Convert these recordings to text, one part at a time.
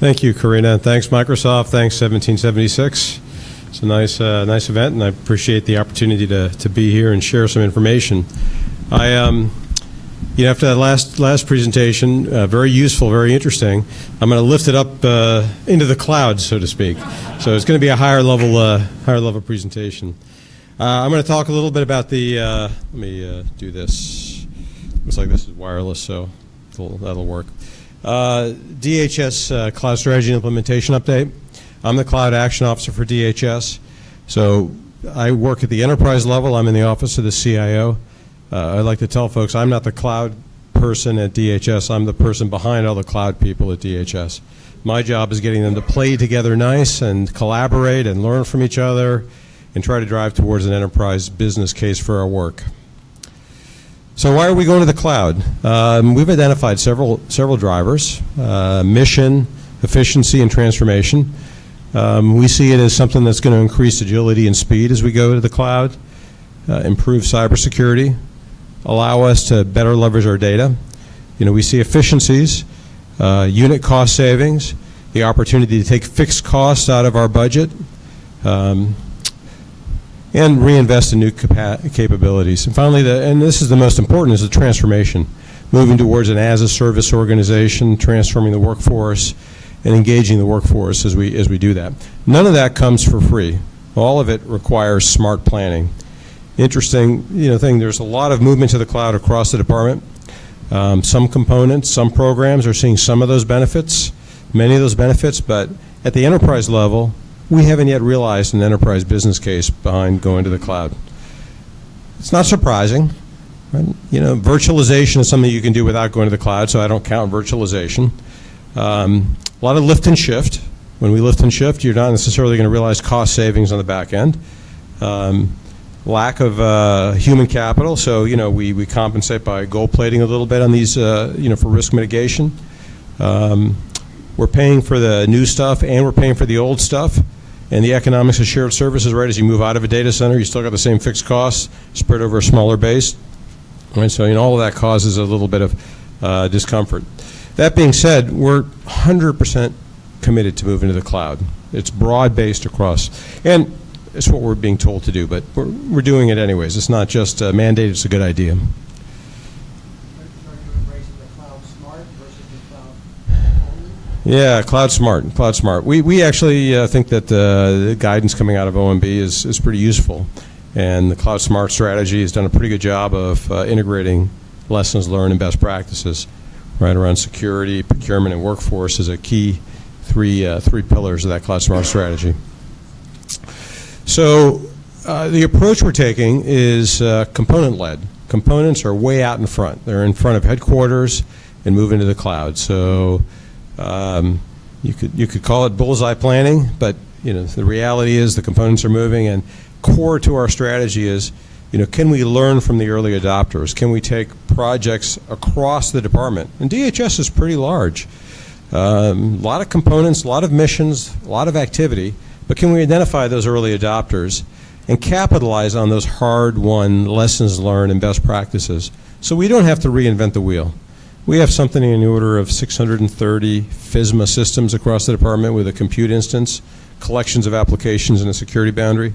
Thank you, Karina. Thanks, Microsoft. Thanks, 1776. It's a nice event, and I appreciate the opportunity to be here and share some information. After that last presentation, very useful, very interesting. I'm going to lift it up into the cloud, so to speak. So it's going to be a higher level presentation. I'm going to talk a little bit about the. Let me do this. Looks like this is wireless, so that'll work. DHS Cloud Strategy and Implementation Update. I'm the Cloud Action Officer for DHS. So I work at the enterprise level. I'm in the office of the CIO. I like to tell folks I'm not the cloud person at DHS. I'm the person behind all the cloud people at DHS. My job is getting them to play together nice and collaborate and learn from each other and try to drive towards an enterprise business case for our work. So why are we going to the cloud? We've identified several drivers: mission, efficiency, and transformation. We see it as something that's going to increase agility and speed as we go to the cloud, improve cybersecurity, allow us to better leverage our data. We see efficiencies, unit cost savings, the opportunity to take fixed costs out of our budget, and reinvest in new capabilities. And finally, and this is the most important, is the transformation, moving towards an as-a-service organization, transforming the workforce, and engaging the workforce as we do that. None of that comes for free. All of it requires smart planning. Interesting, thing. There's a lot of movement to the cloud across the department. Some components, some programs are seeing some of those benefits, many of those benefits, but at the enterprise level, we haven't yet realized an enterprise business case behind going to the cloud. It's not surprising. Right? Virtualization is something you can do without going to the cloud, so I don't count virtualization. A lot of lift and shift. When we lift and shift, you're not necessarily going to realize cost savings on the back end. Lack of human capital, so we compensate by gold plating a little bit on these, for risk mitigation. We're paying for the new stuff and we're paying for the old stuff. And the economics of shared services, right? As you move out of a data center, you still got the same fixed costs spread over a smaller base. Right? So all of that causes a little bit of discomfort. That being said, we're 100% committed to moving to the cloud. It's broad-based across. And it's what we're being told to do, but we're doing it anyways. It's not just mandated, it's a good idea. Yeah, cloud smart. We actually think that the guidance coming out of OMB is pretty useful, and the cloud smart strategy has done a pretty good job of integrating lessons learned and best practices right around security, procurement, and workforce as a key three pillars of that cloud smart strategy. So the approach we're taking is component-led. Components are way out in front. They're in front of headquarters and move into the cloud. So you could call it bullseye planning, but the reality is the components are moving, and core to our strategy is, can we learn from the early adopters? Can we take projects across the department? And DHS is pretty large. A lot of components, a lot of missions, a lot of activity, but can we identify those early adopters and capitalize on those hard-won lessons learned and best practices so we don't have to reinvent the wheel? We have something in the order of 630 FISMA systems across the department with a compute instance, collections of applications, and a security boundary.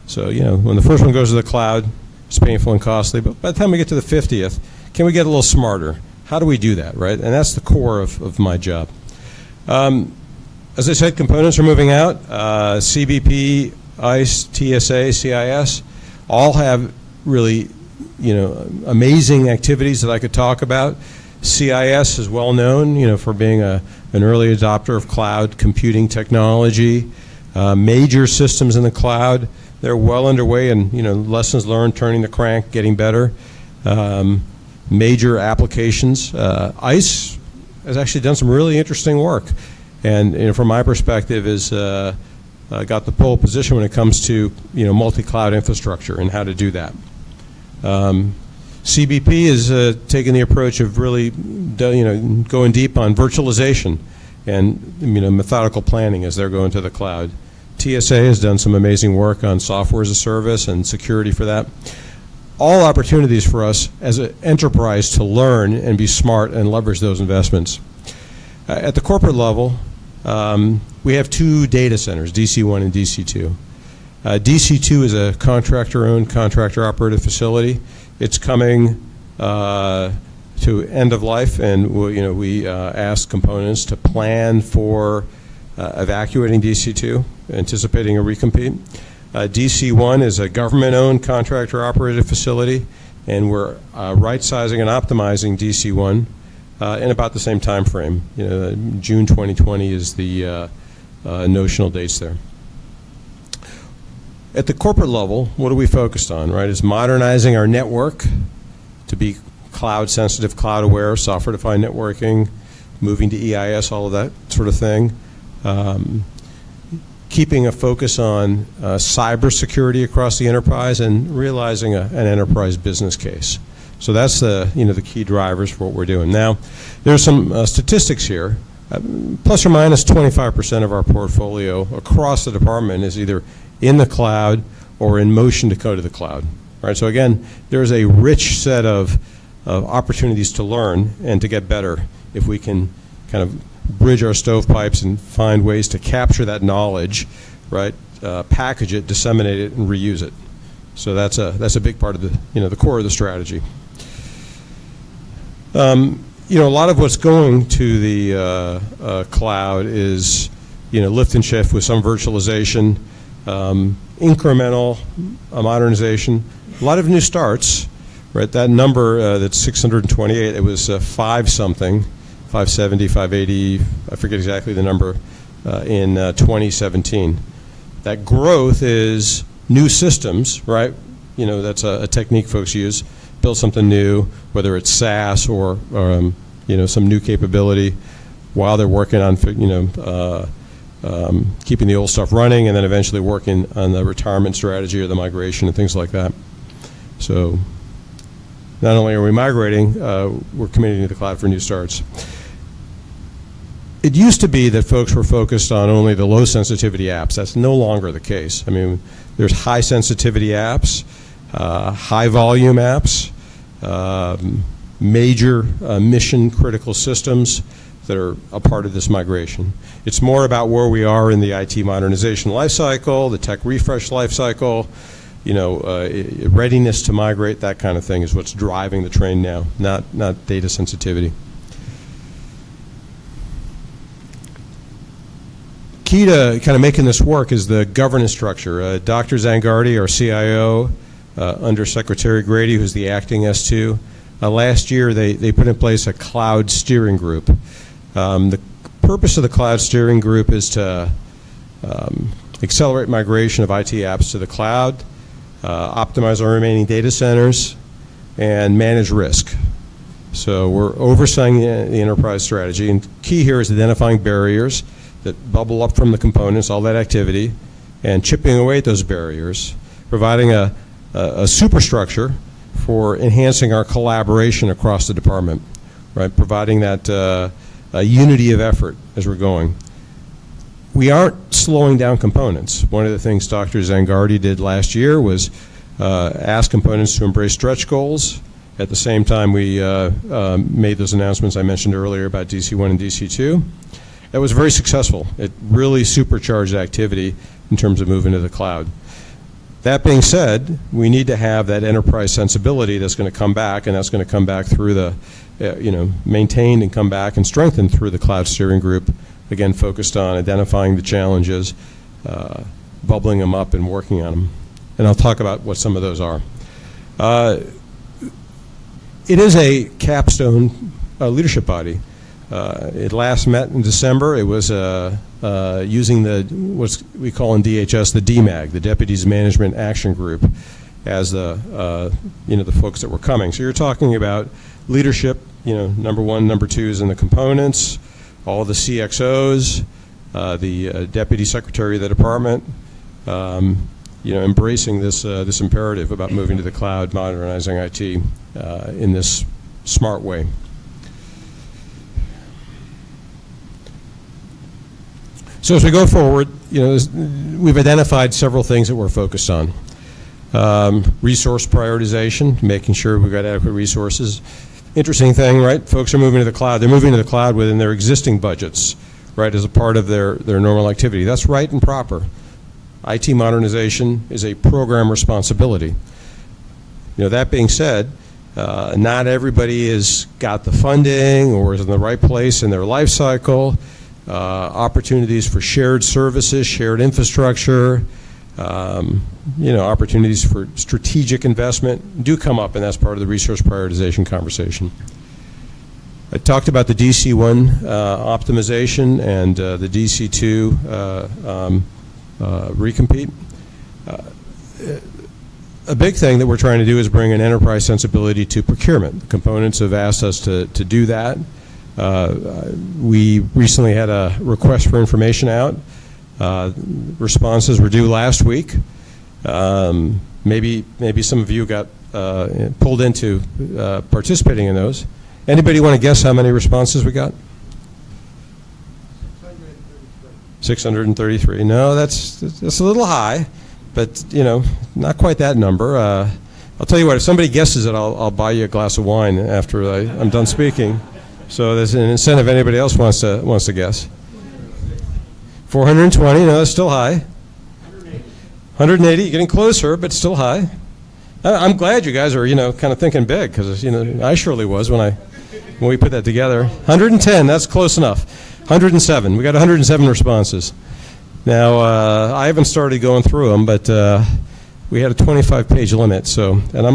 So, when the first one goes to the cloud, it's painful and costly, but by the time we get to the 50th, can we get a little smarter? How do we do that, right? And that's the core of my job. As I said, components are moving out. CBP, ICE, TSA, CIS, all have really, amazing activities that I could talk about. CIS is well known, for being an early adopter of cloud computing technology. Major systems in the cloud, they're well underway, and lessons learned, turning the crank, getting better. Major applications. ICE has actually done some really interesting work, and from my perspective, is got the pole position when it comes to multi-cloud infrastructure and how to do that. CBP is taking the approach of really, going deep on virtualization and methodical planning as they're going to the cloud. TSA has done some amazing work on software as a service and security for that. All opportunities for us as an enterprise to learn and be smart and leverage those investments. At the corporate level, We have two data centers, DC1 and DC2. DC2 is a contractor-owned, contractor-operated facility. It's coming to end of life, and we ask components to plan for evacuating DC2, anticipating a recompete. DC1 is a government-owned, contractor-operated facility, and we're right-sizing and optimizing DC1 in about the same time frame. June 2020 is the notional dates there. At the corporate level, what are we focused on, right? Is modernizing our network to be cloud-sensitive, cloud-aware, software-defined networking, moving to EIS, all of that sort of thing. Keeping a focus on cybersecurity across the enterprise and realizing an enterprise business case. So that's the key drivers for what we're doing. Now, there's some statistics here. Plus or minus 25% of our portfolio across the department is either in the cloud or in motion to go to the cloud. Right? So again, there's a rich set of opportunities to learn and to get better if we can kind of bridge our stovepipes and find ways to capture that knowledge, right? Package it, disseminate it, and reuse it. So that's a big part of the core of the strategy. A lot of what's going to the cloud is lift and shift with some virtualization, incremental modernization, a lot of new starts. Right, that number that's 628, it was 5-something, 570, 580, I forget exactly the number, in 2017. That growth is new systems, right? That's a technique folks use. Build something new, whether it's SaaS or some new capability, while they're working on keeping the old stuff running, and then eventually working on the retirement strategy or the migration and things like that. So not only are we migrating, we're committing to the cloud for new starts. It used to be that folks were focused on only the low sensitivity apps. That's no longer the case. I mean, there's high sensitivity apps, high volume apps, major mission critical systems that are a part of this migration. It's more about where we are in the IT modernization lifecycle, the tech refresh lifecycle, readiness to migrate, that kind of thing is what's driving the train now, not data sensitivity. Key to kind of making this work is the governance structure. Dr. Zangardi, our CIO, under Secretary Grady, who's the acting S2, last year they put in place a cloud steering group. The purpose of the cloud steering group is to accelerate migration of IT apps to the cloud, optimize our remaining data centers, and manage risk. So we're overseeing the enterprise strategy, and key here is identifying barriers that bubble up from the components, all that activity, and chipping away at those barriers, providing a superstructure for enhancing our collaboration across the department, right? Providing that a unity of effort as we're going. We aren't slowing down components. One of the things Dr. Zangardi did last year was ask components to embrace stretch goals. At the same time, we made those announcements I mentioned earlier about DC1 and DC2. That was very successful. It really supercharged activity in terms of moving to the cloud. That being said, we need to have that enterprise sensibility that's going to come back, and that's going to come back through the, maintained and come back and strengthened through the cloud steering group, again, focused on identifying the challenges, bubbling them up and working on them. And I'll talk about what some of those are. It is a capstone leadership body. It last met in December. It was using what we call in DHS the DMAG, the Deputies Management Action Group, as the folks that were coming. So you're talking about leadership, number one, number twos in the components, all the CXOs, the Deputy Secretary of the Department, embracing this imperative about moving to the cloud, modernizing IT in this smart way. So as we go forward, we've identified several things that we're focused on. Resource prioritization, making sure we've got adequate resources. Interesting thing, right? Folks are moving to the cloud. They're moving to the cloud within their existing budgets, right, as a part of their normal activity. That's right and proper. IT modernization is a program responsibility. That being said, not everybody has got the funding or is in the right place in their life cycle. Opportunities for shared services, shared infrastructure, opportunities for strategic investment do come up, and that's part of the resource prioritization conversation. I talked about the DC1 optimization and the DC2 recompete. A big thing that we're trying to do is bring an enterprise sensibility to procurement. The components have asked us to do that. We recently had a request for information out. Responses were due last week. Maybe some of you got pulled into participating in those. Anybody want to guess how many responses we got? 633. No, that's a little high, but not quite that number. I'll tell you what, if somebody guesses it, I'll buy you a glass of wine after I'm done speaking. So there's an incentive if anybody else wants to guess. 420, no, that's still high. 180, getting closer, but still high. I'm glad you guys are, kind of thinking big, because, I surely was when we put that together. 110, that's close enough. 107, we got 107 responses. Now, I haven't started going through them, but we had a 25-page limit, so, and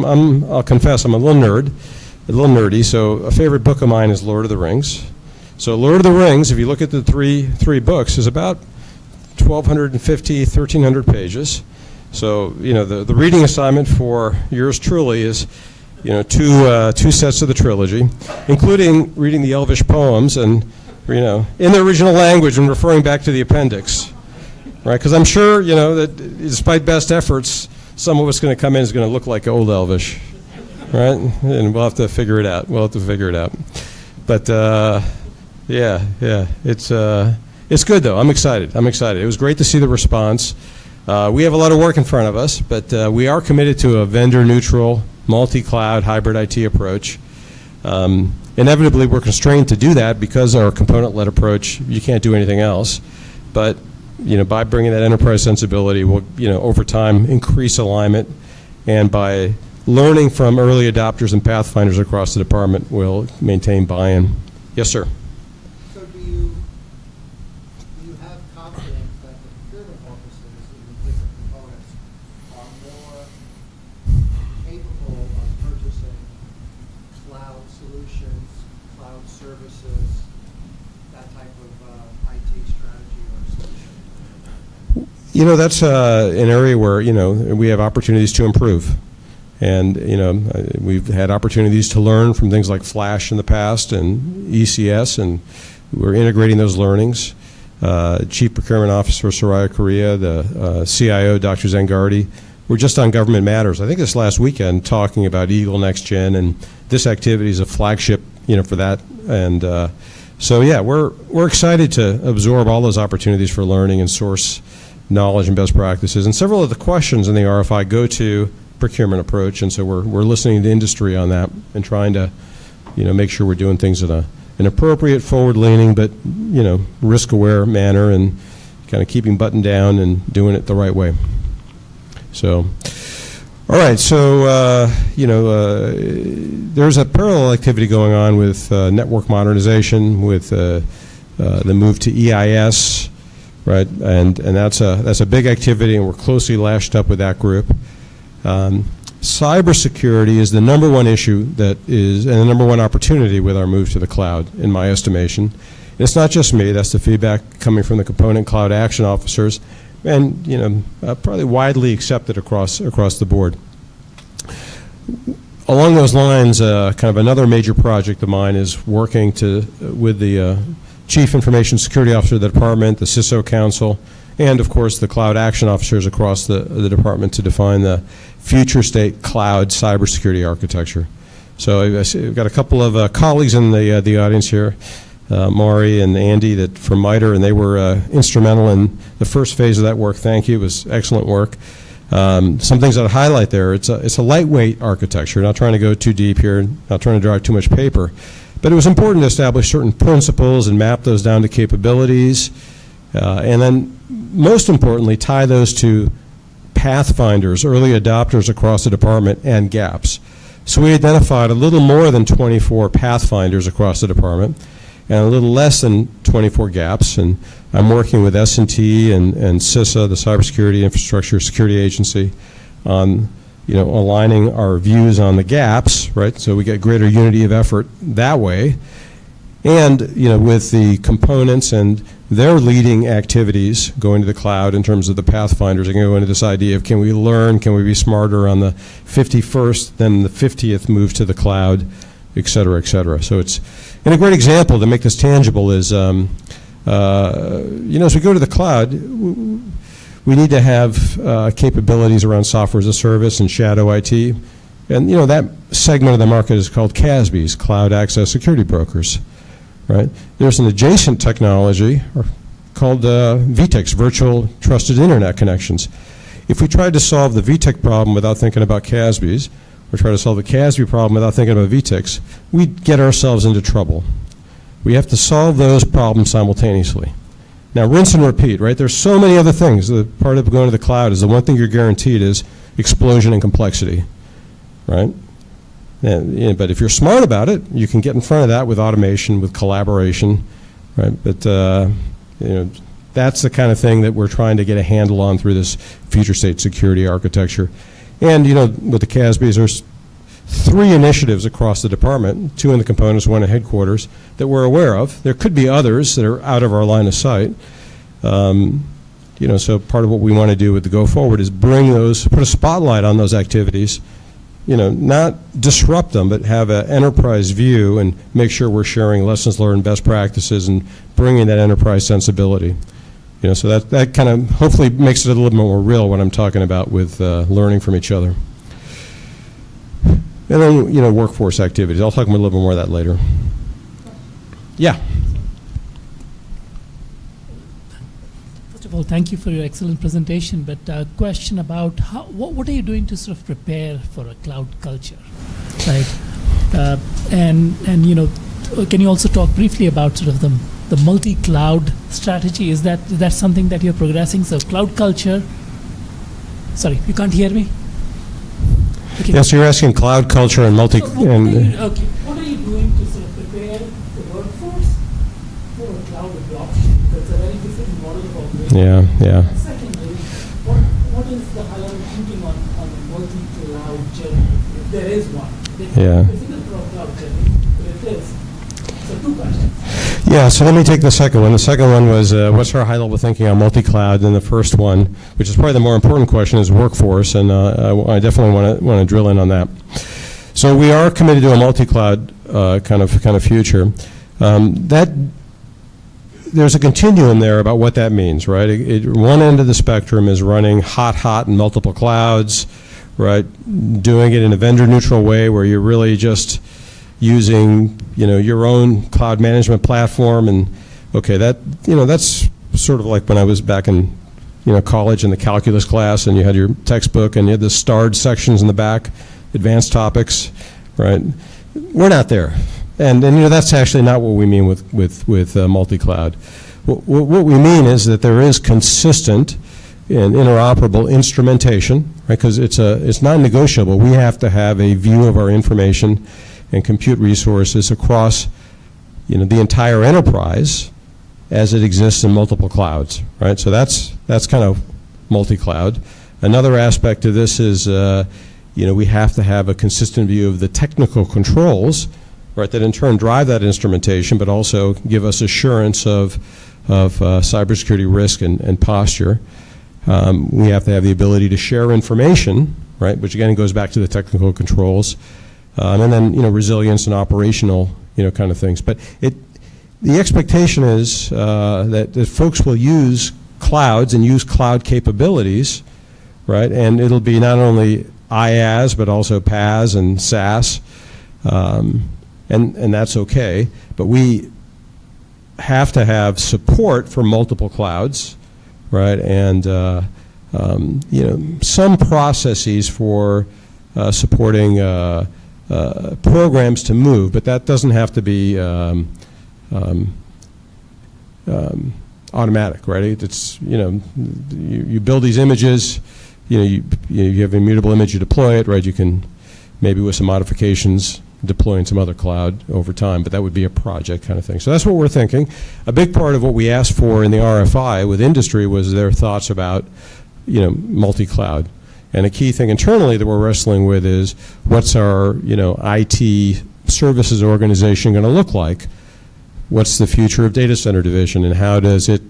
I'll confess, I'm a little nerdy, so a favorite book of mine is Lord of the Rings. So Lord of the Rings, if you look at the three books, is about 1,250, 1,300 pages. So, the reading assignment for yours truly is, two sets of the trilogy, including reading the Elvish poems and, in the original language and referring back to the appendix, right? Because I'm sure, that despite best efforts, some of what's going to come in is going to look like Old Elvish, right? And we'll have to figure it out. But, yeah, it's good though. I'm excited. It was great to see the response. We have a lot of work in front of us, but we are committed to a vendor-neutral, multi-cloud, hybrid IT approach. Inevitably, we're constrained to do that because our component-led approach, you can't do anything else. But by bringing that enterprise sensibility, we'll over time increase alignment, and by learning from early adopters and pathfinders across the department, we'll maintain buy-in. Yes, sir. So do you have confidence that the procurement officers in the different components are more capable of purchasing cloud solutions, cloud services, that type of IT strategy or solution? That's an area where, we have opportunities to improve. And, we've had opportunities to learn from things like Flash in the past and ECS, and we're integrating those learnings. Chief Procurement Officer Soraya Korea, the CIO, Dr. Zangardi, we're just on Government Matters, I think this last weekend, talking about Eagle Next Gen, and this activity is a flagship, for that. And so, yeah, we're excited to absorb all those opportunities for learning and source knowledge and best practices. And several of the questions in the RFI go to procurement approach, and so we're listening to industry on that and trying to make sure we're doing things in an appropriate, forward-leaning, but risk-aware manner, and kind of keeping buttoned down and doing it the right way. So, all right. So there's a parallel activity going on with network modernization, with the move to EIS, right? And that's a big activity, and we're closely lashed up with that group. Cybersecurity is the number one issue and the number one opportunity with our move to the cloud, in my estimation. And it's not just me. That's the feedback coming from the component cloud action officers, and probably widely accepted across the board. Along those lines, kind of another major project of mine is working with the Chief Information Security Officer of the department, the CISO Council, and of course the cloud action officers across the department to define the future state cloud cybersecurity architecture. So I've got a couple of colleagues in the audience here, Maury and Andy from MITRE, and they were instrumental in the first phase of that work. Thank you. It was excellent work. Some things I'd highlight there. It's a lightweight architecture. Not trying to go too deep here, not trying to drive too much paper, But it was important to establish certain principles and map those down to capabilities, and then most importantly, tie those to pathfinders, early adopters across the department, and gaps. So we identified a little more than 24 pathfinders across the department and a little less than 24 gaps. And I'm working with S&T and CISA, the Cybersecurity Infrastructure Security Agency, on aligning our views on the gaps, right? So we get greater unity of effort that way. And with the components and their leading activities going to the cloud in terms of the pathfinders, are going to go into this idea of can we learn, can we be smarter on the 51st, then the 50th move to the cloud, et cetera, et cetera. So it's, and a great example to make this tangible is, as we go to the cloud, we need to have capabilities around software as a service and shadow IT. And that segment of the market is called CASBs, Cloud Access Security Brokers. Right? There's an adjacent technology called VTICs, Virtual Trusted Internet Connections. If we tried to solve the VTIC problem without thinking about CASBs, or try to solve the CASB problem without thinking about VTICs, we'd get ourselves into trouble. We have to solve those problems simultaneously. Now, rinse and repeat, right? There's so many other things. The part of going to the cloud is the one thing you're guaranteed is explosion in complexity, right? But if you're smart about it, you can get in front of that with automation, with collaboration, right? But that's the kind of thing that we're trying to get a handle on through this future state security architecture. And with the CASBs, there's 3 initiatives across the department, 2 in the components, 1 in headquarters, that we're aware of. There could be others that are out of our line of sight. So part of what we want to do with the go forward is bring those, put a spotlight on those activities. Not disrupt them, but have an enterprise view and make sure we're sharing lessons learned, best practices, and bringing that enterprise sensibility. So that kind of hopefully makes it a little bit more real what I'm talking about with learning from each other. And then, workforce activities. I'll talk a little bit more of that later. Yeah. First of all, thank you for your excellent presentation, but a question about what are you doing to sort of prepare for a cloud culture, right? And can you also talk briefly about sort of the multi-cloud strategy? Is that something that you're progressing? So cloud culture, sorry, you can't hear me? Okay. Yes, you're asking cloud culture and multi. So what are you doing to sort of prepare the workforce for a cloud adoption? That's a very different model of operation. Yeah. And secondly, what is the high-level thinking on the multi-cloud journey, if there is one? Yeah. It's a cloud journey, but it is. So 2 questions. Yeah, so let me take the second one. The second one was what's our high-level thinking on multi-cloud? And the first one, which is probably the more important question, is workforce, and I definitely want to drill in on that. So we are committed to a multi-cloud kind of future. There's a continuum there about what that means, right? One end of the spectrum is running hot in multiple clouds, right? Doing it in a vendor-neutral way where you're really just using your own cloud management platform, and that's sort of like when I was back in college in the calculus class, and you had your textbook and you had the starred sections in the back, advanced topics, right? We're not there, and that's actually not what we mean with multi-cloud. What we mean is that there is consistent and interoperable instrumentation, right? Because it's non-negotiable. We have to have a view of our information and compute resources across the entire enterprise as it exists in multiple clouds, right? So that's kind of multi-cloud. Another aspect of this is we have to have a consistent view of the technical controls, right, that in turn drive that instrumentation, but also give us assurance of cybersecurity risk and posture. We have to have the ability to share information, right, which again goes back to the technical controls. And then resilience and operational kind of things. But the expectation is that folks will use clouds and use cloud capabilities, right? And it'll be not only IaaS but also PaaS and SaaS, and that's okay. But we have to have support for multiple clouds, right? And some processes for supporting programs to move, but that doesn't have to be automatic, right? It's, you build these images, you have an immutable image, you deploy it, right? You can maybe with some modifications deploy in some other cloud over time, but that would be a project kind of thing. So that's what we're thinking. A big part of what we asked for in the RFI with industry was their thoughts about, multi-cloud. And a key thing internally that we're wrestling with is what's our, IT services organization going to look like? What's the future of data center division, and how does it,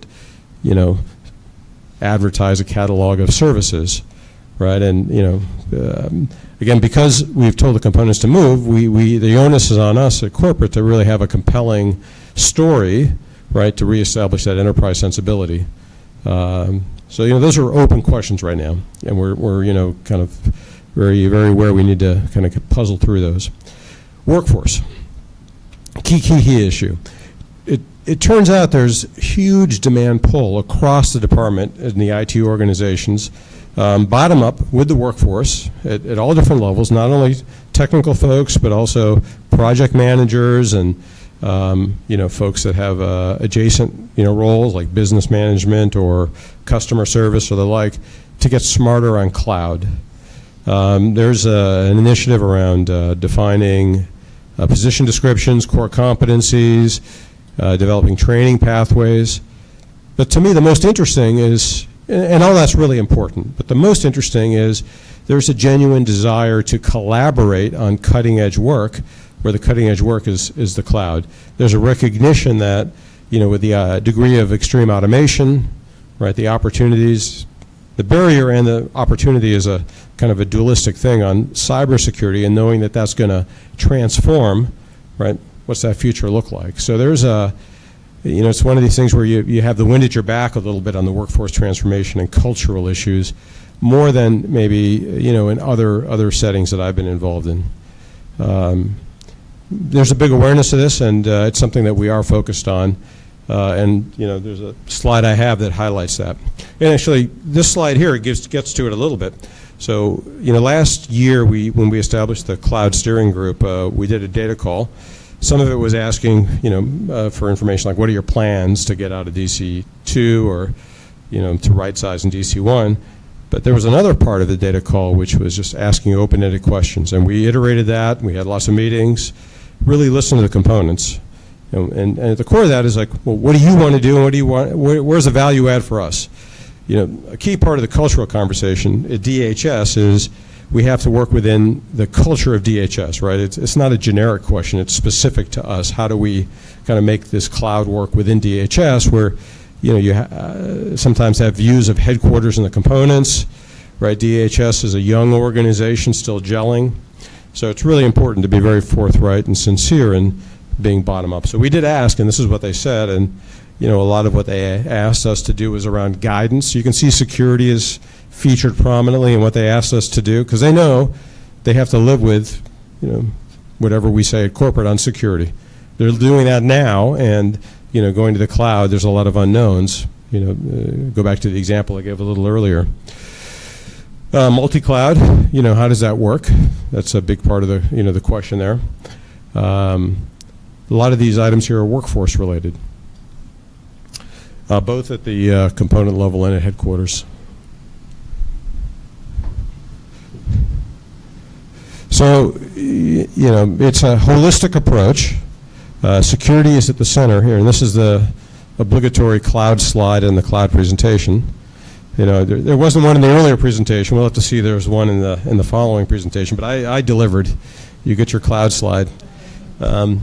advertise a catalog of services, right? And again, because we've told the components to move, the onus is on us at corporate to really have a compelling story, right, to reestablish that enterprise sensibility. So those are open questions right now, and we're kind of very, very aware we need to kind of puzzle through those. Workforce, key issue. It turns out there's huge demand pull across the department in the IT organizations, bottom up with the workforce at all different levels, not only technical folks, but also project managers and folks that have adjacent roles like business management or customer service or the like, to get smarter on cloud. There's an initiative around defining position descriptions, core competencies, developing training pathways. But to me, the most interesting is, and all that's really important, but the most interesting is there's a genuine desire to collaborate on cutting edge work, where the cutting edge work is the cloud. There's a recognition that, with the degree of extreme automation, right, the opportunities, the barrier and the opportunity is a kind of a dualistic thing on cybersecurity, and knowing that that's going to transform, right, what's that future look like? So there's it's one of these things where you have the wind at your back a little bit on the workforce transformation and cultural issues, more than maybe, in other settings that I've been involved in. There's a big awareness of this, and it's something that we are focused on. And there's a slide I have that highlights that. And actually, this slide here gets to it a little bit. So, last year when we established the cloud steering group, we did a data call. Some of it was asking, for information like, what are your plans to get out of DC2 or, to right size in DC1. But there was another part of the data call which was just asking open-ended questions. And we iterated that. We had lots of meetings, really listened to the components. And at the core of that is like, well, what do you want to do, and what do you want? Where's the value add for us? A key part of the cultural conversation at DHS is we have to work within the culture of DHS, right? It's not a generic question. It's specific to us. How do we kind of make this cloud work within DHS, where you sometimes have views of headquarters and the components, right? DHS is a young organization still gelling. So it's really important to be very forthright and sincere in being bottom up. So we did ask, and this is what they said, and a lot of what they asked us to do was around guidance. You can see security is featured prominently in what they asked us to do, because they know they have to live with, whatever we say at corporate on security. They're doing that now, and going to the cloud, there's a lot of unknowns. Go back to the example I gave a little earlier. Multi-cloud, how does that work? That's a big part of the, the question there. A lot of these items here are workforce related, both at the component level and at headquarters. So, it's a holistic approach. Security is at the center here, and this is the obligatory cloud slide in the cloud presentation. There wasn't one in the earlier presentation. We'll have to see there's one in the following presentation, but I delivered. You get your cloud slide.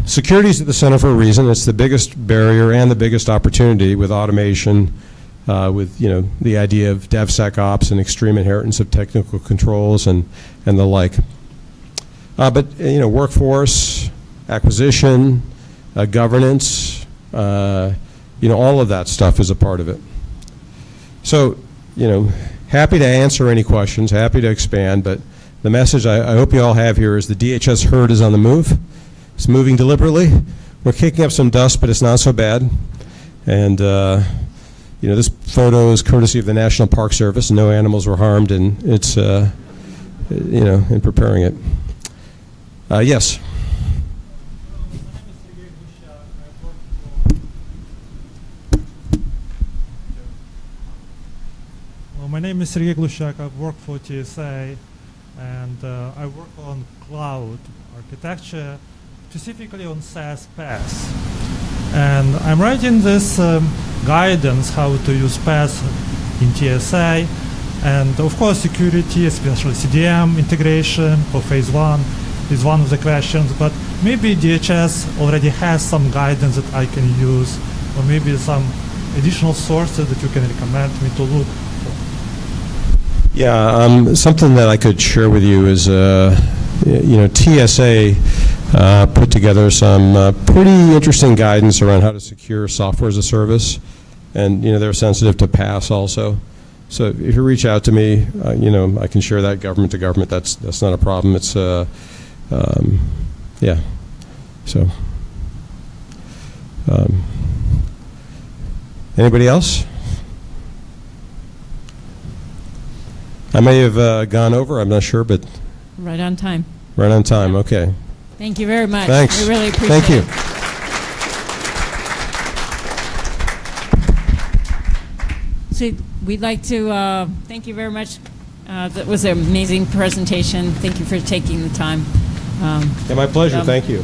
Security is at the center for a reason. It's the biggest barrier and the biggest opportunity with automation, with the idea of DevSecOps and extreme inheritance of technical controls and the like. But workforce, acquisition, governance, all of that stuff is a part of it. So, happy to answer any questions, happy to expand, but the message I hope you all have here is the DHS herd is on the move. It's moving deliberately. We're kicking up some dust, but it's not so bad. And, this photo is courtesy of the National Park Service. No animals were harmed, and it's, in preparing it. Yes. My name is Sergey Glushak. I work for TSA, and I work on cloud architecture, specifically on SaaS PaaS. And I'm writing this guidance how to use PaaS in TSA, and of course security, especially CDM integration for phase 1 is one of the questions, but maybe DHS already has some guidance that I can use, or maybe some additional sources that you can recommend me to look for. Yeah, something that I could share with you is, TSA put together some pretty interesting guidance around how to secure software as a service, and they're sensitive to PaaS also. So if you reach out to me, I can share that government to government. That's not a problem. It's yeah. So anybody else? I may have gone over, I'm not sure, but... Right on time. Right on time, okay. Thank you very much. Thanks. We really appreciate Thank you. it. So we'd like to thank you very much. That was an amazing presentation. Thank you for taking the time. Yeah, my pleasure, thank you.